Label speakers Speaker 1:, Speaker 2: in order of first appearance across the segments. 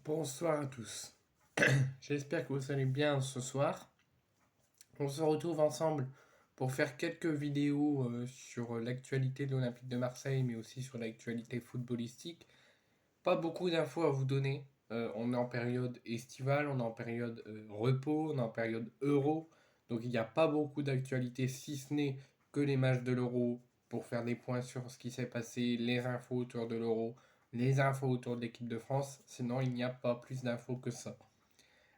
Speaker 1: Bonsoir à tous. J'espère que vous allez bien ce soir. On se retrouve ensemble pour faire quelques vidéos sur l'actualité de l'Olympique de Marseille, mais aussi sur l'actualité footballistique. Pas beaucoup d'infos à vous donner. On est en période estivale, on est en période repos, on est en période euro. Donc il n'y a pas beaucoup d'actualité, si ce n'est que les matchs de l'euro pour faire des points sur ce qui s'est passé, les infos autour de l'euro, les infos autour de l'équipe de France. Sinon, il n'y a pas plus d'infos que ça.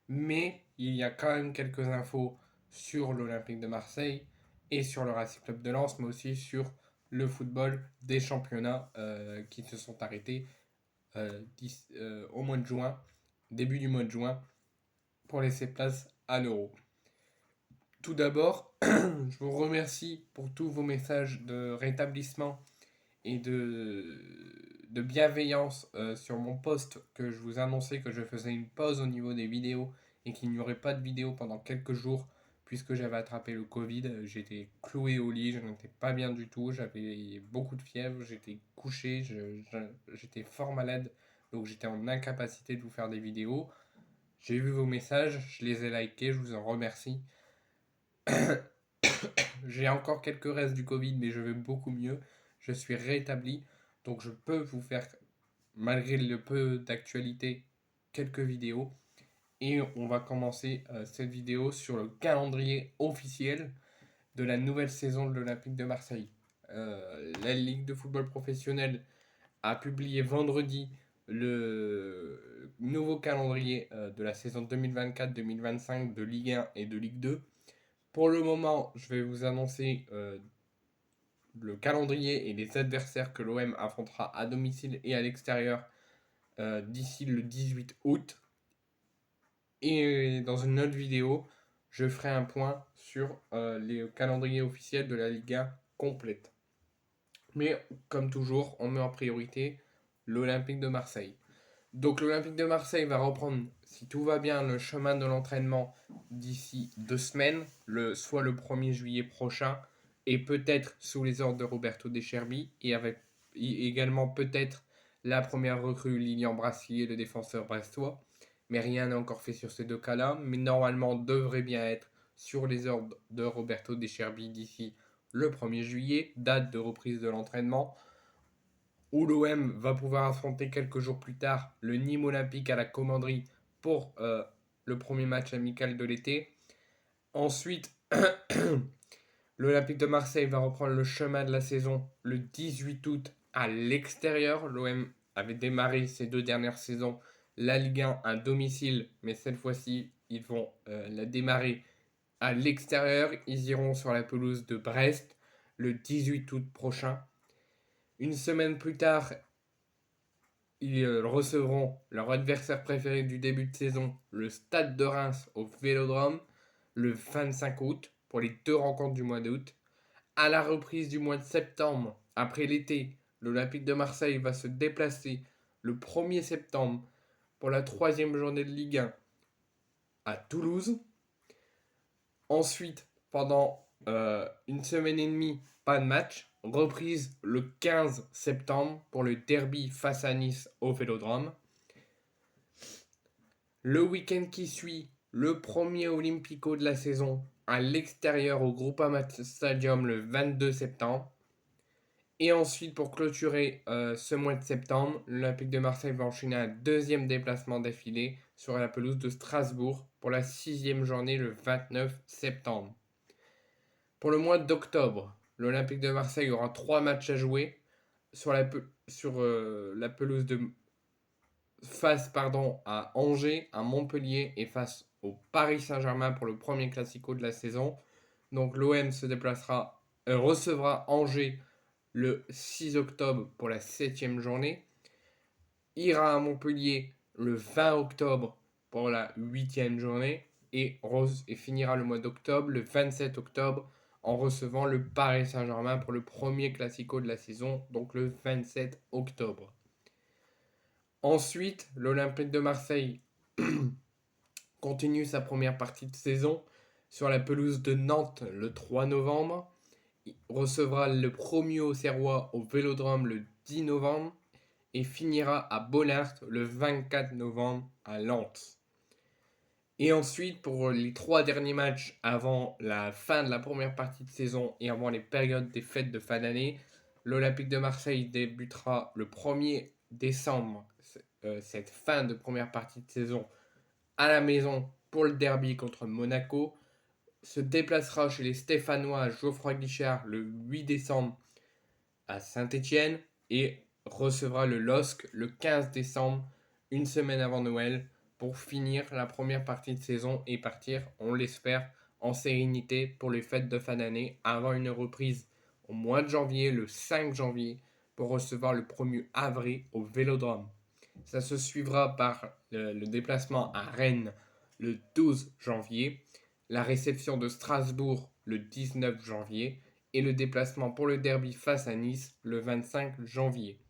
Speaker 1: Mais il y a quand même quelques infos sur l'Olympique de Marseille et sur le Racing Club de Lens, mais aussi sur le football des championnats qui se sont arrêtés au mois de juin, début du mois de juin, pour laisser place à l'Euro. Tout d'abord, je vous remercie pour tous vos messages de rétablissement et de bienveillance sur mon post que je vous annonçais que je faisais une pause au niveau des vidéos et qu'il n'y aurait pas de vidéo pendant quelques jours puisque j'avais attrapé le Covid. J'étais cloué au lit, je n'étais pas bien du tout, j'avais beaucoup de fièvre, j'étais couché, j'étais fort malade, donc j'étais en incapacité de vous faire des vidéos. J'ai vu vos messages, je les ai likés, je vous en remercie. J'ai encore quelques restes du Covid, mais je vais beaucoup mieux. Je suis rétabli, donc je peux vous faire, malgré le peu d'actualité, quelques vidéos. Et on va commencer cette vidéo sur le calendrier officiel de la nouvelle saison de l'Olympique de Marseille. La Ligue de football professionnel a publié vendredi le nouveau calendrier de la saison 2024-2025 de Ligue 1 et de Ligue 2. Pour le moment, je vais vous annoncer le calendrier et les adversaires que l'OM affrontera à domicile et à l'extérieur d'ici le 18 août. Et dans une autre vidéo, je ferai un point sur les calendriers officiels de la Liga complète. Mais comme toujours, on met en priorité l'Olympique de Marseille. Donc l'Olympique de Marseille va reprendre, si tout va bien, le chemin de l'entraînement d'ici 2 semaines, soit le 1er juillet prochain, et peut-être sous les ordres de Roberto De Cherbi, et avec également peut-être la première recrue Lilian Brassier, le défenseur brestois. Mais rien n'est encore fait sur ces deux cas-là, mais normalement devrait bien être sur les ordres de Roberto De Cherbi d'ici le 1er juillet, date de reprise de l'entraînement, où l'OM va pouvoir affronter quelques jours plus tard le Nîmes Olympique à la commanderie pour le premier match amical de l'été. Ensuite, l'Olympique de Marseille va reprendre le chemin de la saison le 18 août à l'extérieur. L'OM avait démarré ces 2 dernières saisons la Ligue 1 à domicile, mais cette fois-ci, ils vont la démarrer à l'extérieur. Ils iront sur la pelouse de Brest le 18 août prochain. Une semaine plus tard, ils recevront leur adversaire préféré du début de saison, le Stade de Reims au Vélodrome, le 25 août, pour les 2 rencontres du mois d'août. À la reprise du mois de septembre, après l'été, l'Olympique de Marseille va se déplacer le 1er septembre pour la 3e journée de Ligue 1 à Toulouse. Ensuite, pendant une semaine et demie, pas de match. Reprise le 15 septembre pour le derby face à Nice au Vélodrome. Le week-end qui suit, le premier Olympico de la saison à l'extérieur au Groupama Stadium le 22 septembre. Et ensuite, pour clôturer ce mois de septembre, l'Olympique de Marseille va enchaîner un 2e déplacement d'affilée sur la pelouse de Strasbourg pour la 6e journée le 29 septembre. Pour le mois d'octobre, l'Olympique de Marseille aura 3 matchs à jouer sur la pelouse de face à Angers, à Montpellier et face au Paris Saint-Germain pour le premier Classico de la saison. Donc l'OM recevra Angers le 6 octobre pour la 7e journée, ira à Montpellier le 20 octobre pour la 8e journée et finira le mois d'octobre le 27 octobre en recevant le Paris Saint-Germain pour le premier Classico de la saison, donc le 27 octobre. Ensuite, l'Olympique de Marseille continue sa première partie de saison sur la pelouse de Nantes le 3 novembre. Il recevra le premier Auxerrois au Vélodrome le 10 novembre et finira à Bollaert le 24 novembre à Lens. Et ensuite, pour les 3 derniers matchs avant la fin de la première partie de saison et avant les périodes des fêtes de fin d'année, l'Olympique de Marseille débutera le 1er décembre, cette fin de première partie de saison, à la maison pour le derby contre Monaco, se déplacera chez les Stéphanois à Geoffroy Guichard le 8 décembre à Saint-Étienne et recevra le LOSC le 15 décembre, une semaine avant Noël, pour finir la première partie de saison et partir, on l'espère, en sérénité pour les fêtes de fin d'année avant une reprise au mois de janvier, le 5 janvier, pour recevoir le 1er avril au Vélodrome. Ça se suivra par le déplacement à Rennes le 12 janvier, la réception de Strasbourg le 19 janvier et le déplacement pour le derby face à Nice le 25 janvier.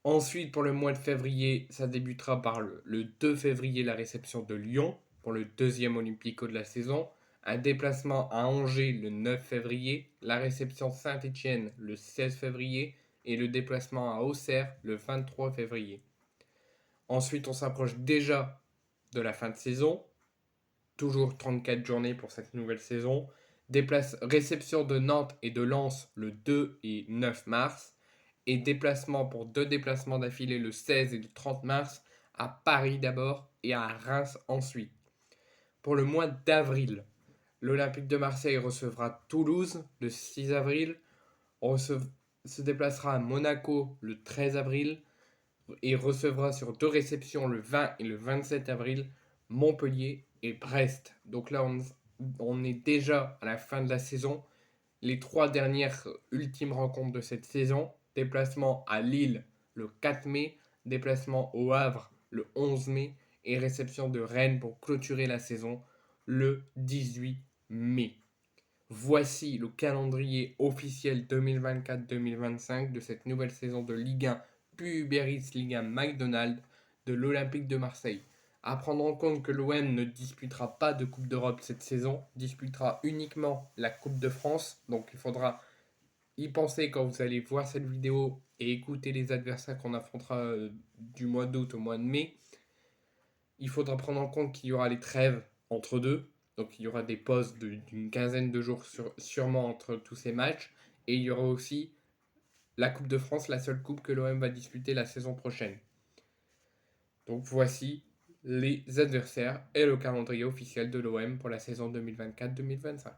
Speaker 1: Ensuite, pour le mois de février, ça débutera par le 2 février, la réception de Lyon pour le deuxième Olympico de la saison, un déplacement à Angers le 9 février, la réception Saint-Étienne le 16 février et le déplacement à Auxerre le 23 février. Ensuite, on s'approche déjà de la fin de saison, toujours 34 journées pour cette nouvelle saison. Réception de Nantes et de Lens le 2 et 9 mars. Et déplacement pour 2 déplacements d'affilée le 16 et le 30 mars à Paris d'abord et à Reims ensuite. Pour le mois d'avril, l'Olympique de Marseille recevra Toulouse le 6 avril. On se déplacera à Monaco le 13 avril et recevra sur 2 réceptions le 20 et le 27 avril Montpellier et Brest. Donc là, on est déjà à la fin de la saison. Les 3 dernières ultimes rencontres de cette saison. Déplacement à Lille le 4 mai, déplacement au Havre le 11 mai et réception de Rennes pour clôturer la saison le 18 mai. Voici le calendrier officiel 2024-2025 de cette nouvelle saison de Ligue 1 puis Uber Eats Ligue 1 McDonald's de l'Olympique de Marseille. À prendre en compte que l'OM ne disputera pas de Coupe d'Europe cette saison, disputera uniquement la Coupe de France. Donc il faudra y penser quand vous allez voir cette vidéo et écouter les adversaires qu'on affrontera du mois d'août au mois de mai. Il faudra prendre en compte qu'il y aura les trêves entre deux. Donc il y aura des pauses d'une quinzaine de jours sûrement entre tous ces matchs. Et il y aura aussi la Coupe de France, la seule coupe que l'OM va disputer la saison prochaine. Donc voici les adversaires et le calendrier officiel de l'OM pour la saison 2024-2025.